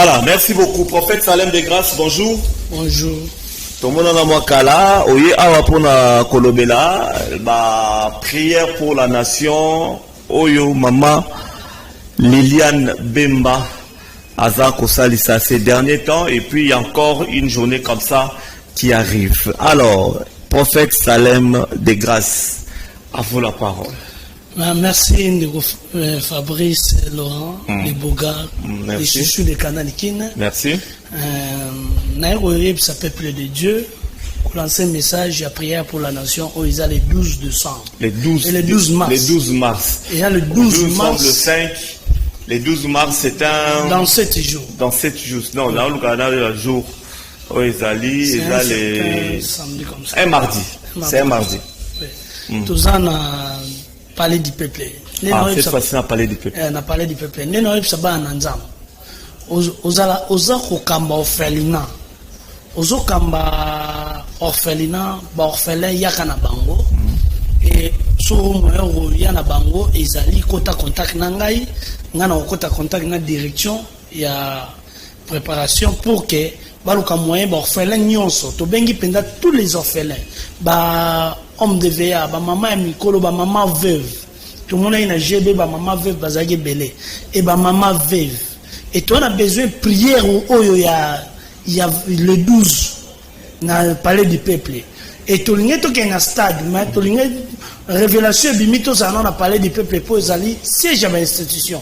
Voilà, merci beaucoup. Prophète Salem de Grâce, bonjour. Bonjour. Tout le monde en a mwakala, oye awa pona kolobela, prière pour la nation, oyo maman Liliane Bemba, Aza Kosalisa ces derniers temps, et puis il y a encore une journée comme ça qui arrive. Alors, prophète Salem de Grâce, à vous la parole. Merci Fabrice Laurent, les Bogards, les chouchous de Canal Kin. Merci. Naïroïb, ça peuple de Dieu. Lancer un message à prière pour la nation. Oh, ils ont les 12 décembre. Les 12, et le 12 mars. Les 12 mars. Il y a le 12 mars. Le 5. Les 12 mars, c'est un. Dans 7 jours. Dans 7 jours. Non, dans le Canada, le jour. Oh, ils allaient. Un samedi comme ça. Un mardi. C'est un mardi. Oui. Tout ça, on a parlé du peuple. Cette fois-ci, on a parlé du peuple. On a parlé du peuple. Nous avons ça en Anzam. Oza kokamba orphelinat. Ozo kamba orphelinat, ba orphelin yaka na bango. Et sur moyo yana bango ezali kota contact na ngai, ngana kota contact na direction ya préparation pour que baluka moyen ba orphelin nyonso to bengi penda tous les orphelins. Ba homme de VA, ba maman ya mikolo, ba maman veuve. Tout le monde a une GB, ba maman veuve bazage belé et ba maman veuve. Et toi, on a besoin de prière il y a le 12 dans le palais du peuple. Et tout le monde est dans stade, mais tout le monde révélation bimito ça dans le palais du peuple pour les alliés siège à l'institution.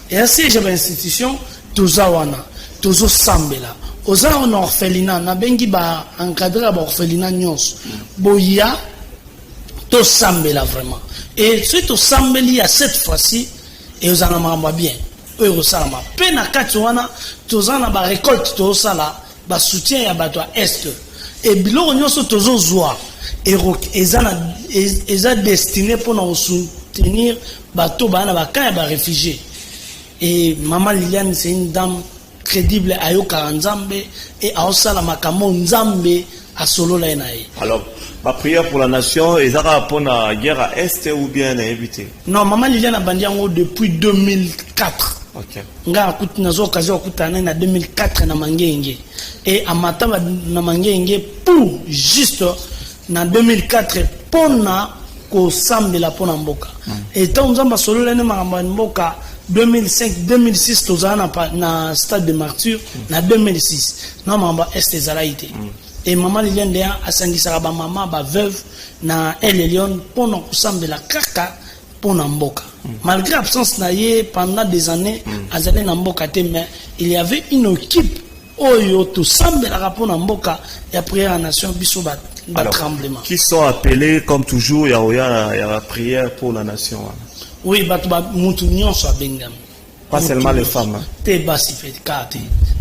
Et à siège à l'institution, tout ça wana, tout ça sambela. Oza on orphelinat, na bengi ba encadrer ba orphelinat nyos. Boya to sambela vraiment. Et ce to sambeli à cette fois-ci. Et vous en avez bien. Eux, vous en avez peine à 4 ans. Tous en avez récolte, tout ça là. Bah, soutien à Bato Est. Et bilo, nous sommes tous aux joies. Et ils ont destiné pour nous soutenir Bato, bah, bah, réfugiés. Et Maman Liliane, c'est une dame crédible à Yoka Nzambe. Et à Osala Makamo Nzambe à Solo Lainaï. Alors, ma prière pour la nation, ils ont répondu à la guerre à Est ou bien à éviter? Non, Maman Liliane a bandi depuis 2004. Ok. Nga akuti nazo occasion akutana na 2004 na Mangenge. Et à Mataba na Mangenge pour juste na 2004 pona ko sambela pona mboka. Et tant nzamba solo lene mboka 2005 2006 tozana na stade de Martyr na 2006. Non mamba Est ezalaité. Et Maman Liliane Déa a sangisaka ba maman ba veuve na Elle Lyon pour nous sembler la kaka pour Namboka. Malgré l'absence naïe pendant des années, azalé Namboka mais il y avait une équipe oyo tout semble la pour Namboka et après la nation biso bat tremblement. Qui sont appelés comme toujours il y a la prière pour la nation. Oui, bat mutu nyonso abengam. Pas seulement les femmes. Te basi fait kate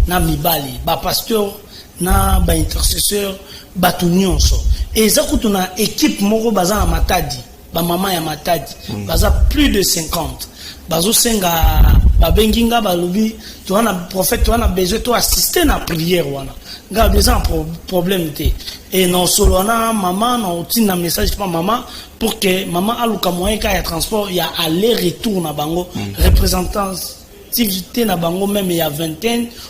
na mibali ba pasteur na ba intercesseur batu nyonso et ça coûte une équipe moko baza na Matadi ba maman ya Matadi baza plus de 50 bazo senga ba benginga ba lobi to na prophète to na besoin to assister na prière wana nga besoin problème té et non solo na maman non tina message pour maman pour que maman aluka moyen ka ya transport ya aller retour na bango représentants activité na bango même il y a 20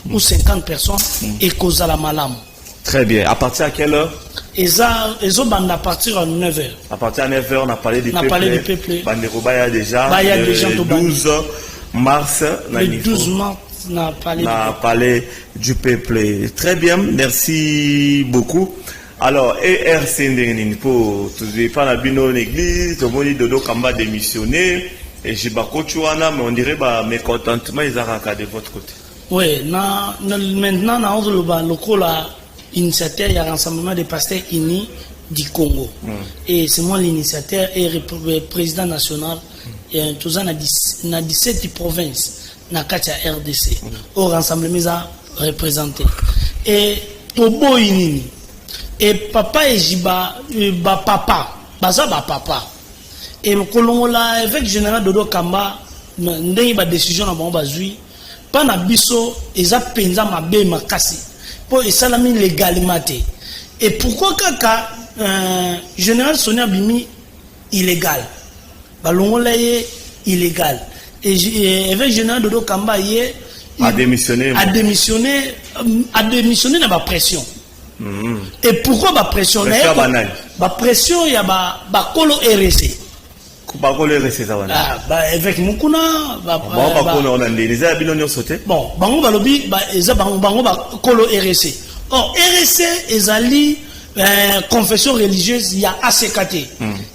ou 50 personnes et cause à la malam. Très bien. À partir à quelle heure? À partir de 9h. À partir de 9h, on a parlé du peuple. On a parlé du peuple. Il y a déjà. Il y a déjà le 12 mars. Le 12 mars, on a parlé du peuple. Très bien. Merci beaucoup. Alors, ERC, pour tout le monde, la bino l'église, tout le monde dodo kamba démissionné. Et j'ai pas mais on dirait que mécontentement ils ont de votre côté. Oui, maintenant on a le initiateur il y a rassemblement des pasteurs unis du Congo. Et c'est moi l'initiateur et le président national. Et tout ça dans 17 provinces na katia RDC. Au rassemblement ils ont représenté. Et Tobo inini. Et papa et Jiba papa, baza ba papa. Et le évêque général Dodo Kamba ndenge ba décision na bango bazui pa na biso eza penza mabe makasi po esalami légalement te. Et pourquoi kaka général Sonia Bimi illégal balongola ye illégal et évêque général Dodo Kamba a démissionné dans la pression. Et pourquoi la pression? La pression, il y a la colo RSC. Bakolo RSC ça va. Évêque Mukuna, on a les abilonions sauté. Bon, bango balobi, bango colo RSC. Or RSC ezali confession religieuse, il y a ACKT.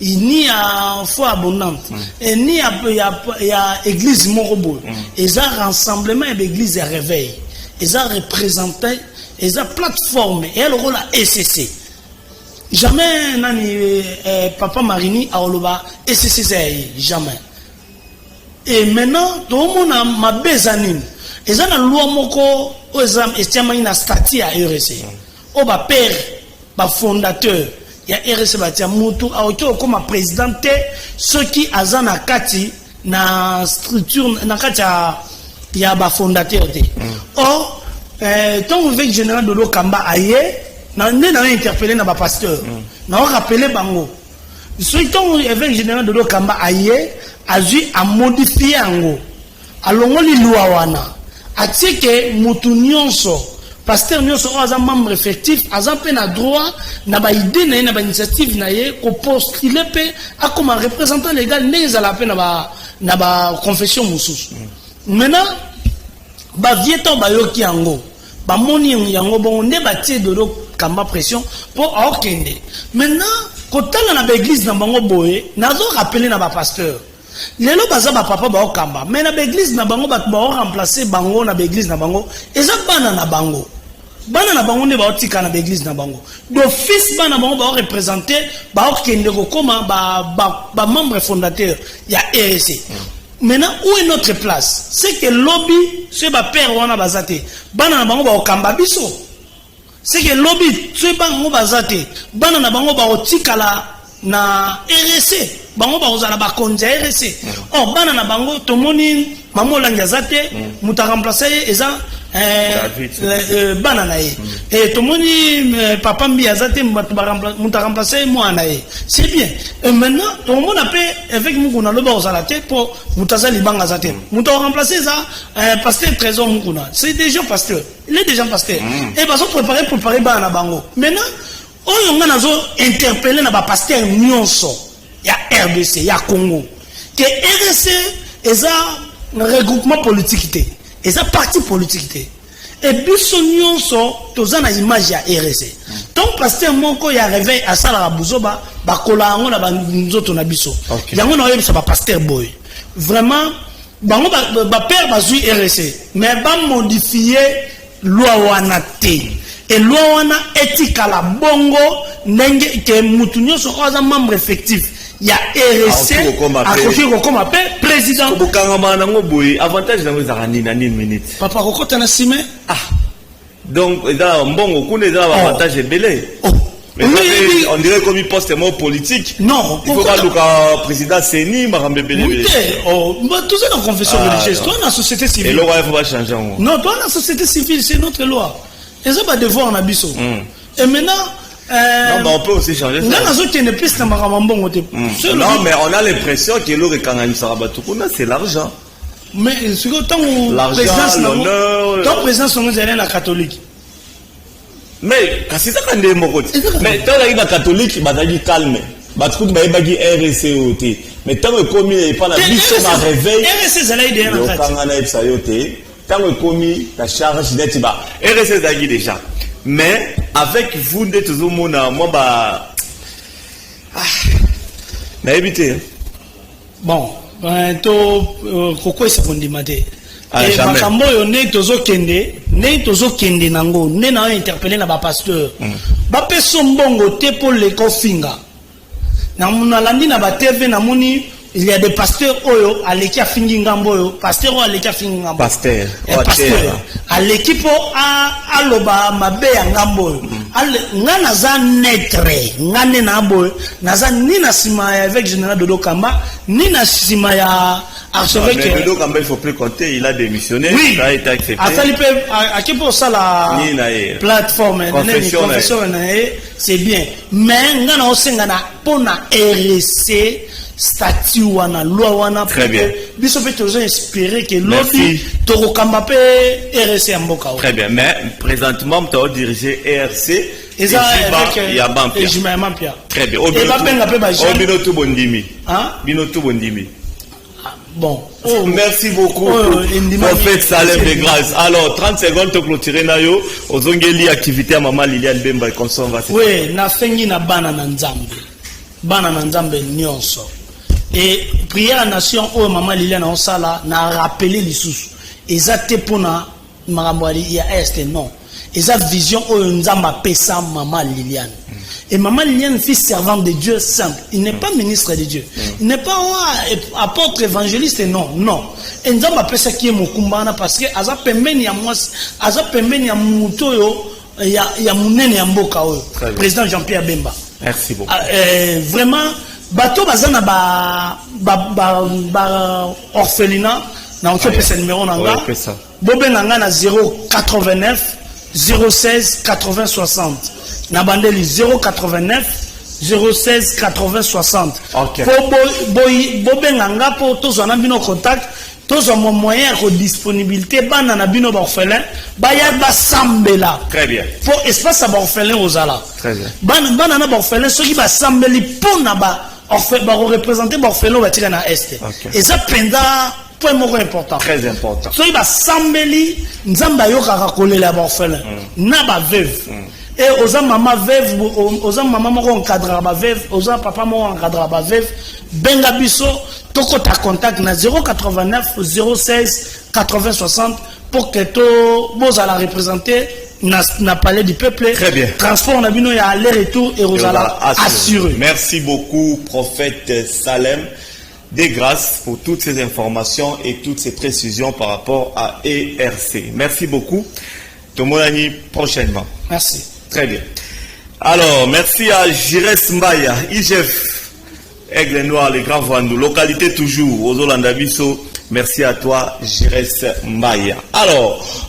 Il n'y a foi abondante. Et ni il y a église Morobo. Ils ont rassemblement et l'église de réveil. Ils ont représenté, ils ont plateforme et elle rôle à SCC. Jamais nani papa Marini a oloba SCC jamais. Et maintenant tout le monde a ma bezanine. Ils ont la loi moko aux âmes estiamani na statut à RSC. O ba père ba fondateur ya RSC batia mutu a oto comme président ceux qui azana kati na structure na kati ya ba fondateur te. Or tant évêque général de Lokamba aye na interpellé na ba pasteur na rappelé bango ceux tant évêque général de Lokamba aye azui a modifier ango alongoli loi wana atike mutu nyonso pasteur nyonso aza membre effectif aza pe na droit na ba idée na ba initiative na ye ko postuler pe a comme représentant légal ndenge za la pe na ba confession mususu. Maintenant ba vieto ba yoki yango ba moni yango bon nde ba tie Dodo Kamba pression pour okende. Maintenant kotala na ba église na bango boye nazo rappeler na ba pasteur lelo baza ba papa ba okamba mais na ba église na bango ba remplacer bango na ba église na bango eza bana na bango ne ba otika na l'église na bango d'office bana bango ba représenter ba okende ko koma ba membre fondateur ya RSC. Maintenant où est notre place? C'est que lobby ce ba père wana bazate bana na bango ba okamba biso. C'est que lobby ce bango bazate bana na bango ba otika na RSC bango ba ozala ba konja RSC. Oh bana na bango tomoni mamola ngazate muta remplacer eza bana na ye et tomoni papa mbi azate muta remplacer moi na ye. C'est bien. Et maintenant tout le monde appelle avec mukuna loba ozala te pour mutaza libanga azate muta remplacer ça pasteur trésor mukuna c'est déjà pasteur, il est déjà pasteur et baso préparer bana na bango. Maintenant oyo nga nazo interpeller na ba pasteur nyonso ya RDC ya Congo que RDC eza regroupement politique te eza parti politique te et biso nyonso toza na image ya RDC. Donc pasteur moko ya réveil à sala buzoba bakola ngo na banzoto na biso yango na yebisa ba pasteur boy vraiment bango ba père bazui RDC mais ba modifier loi wana te. Et loi wana éthique à la bongo nenge ke mutu nyonso oza membre effectif ya RSC akoki comme appel président bokanga nango boy avantage nango za nini minute papa kokota na sime donc eza mbongo kuna eza avantage belé. On dirait comme il poste mot politique. Non, il faut pas le président Seni marambe belé. Tout ça dans confession religieuse, toi la société civile. Et loi il faut pas changer. Non, toi la société civile c'est notre loi. Et ça va devoir na biso. Et maintenant non, mais on peut aussi changer ça. Non, mais on a l'impression que l'eau c'est l'argent. Mais c'est autant l'argent, l'honneur. Ton président sont la catholique. Mais c'est ça qu'on dit. Mais tant que la catholique, il calme. Mais tant que commis et pas la vie sur ma réveil. Tant que commis la charge d'être bas. RSC d'agir déjà. Mais avec vous de tout le monde, moi bah éviter. Bon, pourquoi c'est qu'on dit maté? Et makambo yo ne tozo kende nango ne na interpeller na ba pasteur. Ba peso mbongo te pour les kofinga. Na muna landi na ba TV na moni il y a des pasteurs oyo aleki afingi ngambo oyo pasteur oyo aleki afingi ngambo pasteur à l'équipe a loba mabe ya ngambo oyo ngana za netre ngane na boy naza ni na sima avec général Dodo Kamba ni na sima ya archevêque. Mais il ne faut plus compter, il a démissionné, oui. Ça a été accepté. À qui pour ça la plateforme, confession, c'est bien. Mais ngana osengana pona RC statut wana loi wana. Très bien. Biso peut toujours espérer que l'autre torokamba pe RC amboka. Très bien. Mais présentement, tu as dirigé ERC. Et ça avec Mampia. Très bien. Et va penga pe ba. Binotu Bondimi. Hein? Binotu Bondimi. Bon. Merci beaucoup, prophète Salem de grâce. Alors, 30 secondes pour clôturer nayo. Ozongeli activité à maman Liliane Bemba comme ça on va. Oui, na fengi na bana na nzambe. Bana na nzambe nyonso. Et prière à la nation où maman Liliane on sala na rappeler les sous. Exacté pour na marambali il y a est non. Exact vision où nzamba pesa maman Liliane. Et maman Liliane, fils servante de Dieu simple. Il n'est pas ministre de Dieu. Il n'est pas apôtre évangéliste, non, non. Et nous avons appelé ça qui est Mokumbana parce que Aza Pembeni ya Mwasi, Aza Pembeni ya Mutoyo, ya Mounene ya Mboka, président Jean-Pierre Bemba. Merci beaucoup. Vraiment, bateau bazana ba orphelinat, na on peut ce numéro nanga. Bobé nanga na 089 016 80 60. Nabandeli 089 016 80 60. Ok. Bobé nanga po tous on a bino contact, tous on moyen de disponibilité bana na bino orphelin, baya ba sambela. Très bien. Pour espace à orphelin aux ala. Très bien. Bana na orphelin ceux qui ba sambeli pour na ba orphelin ba représenter orphelin ba tira na est. Et ça penda point moko important. Très important. Ceux qui ba sambeli nzamba yo kaka kolela ba orphelin. Na ba veuve. Et aux maman veuve, aux maman moko encadre ba veuve, aux papa moko encadre ba veuve, benga biso toko ta contact na 089 016 80 60 pour que to boza la représenter na palais du peuple. Très bien. Transport na bino ya aller-retour et aux assuré. Merci beaucoup prophète Salem des grâces pour toutes ces informations et toutes ces précisions par rapport à ERC. Merci beaucoup. Tomonani prochainement. Merci. Très bien. Alors, merci à Jires Mbaya, IGF, Aigle Noir, les Grands Vandou, localité toujours, aux Olandabiso. Merci à toi, Jires Mbaya. Alors,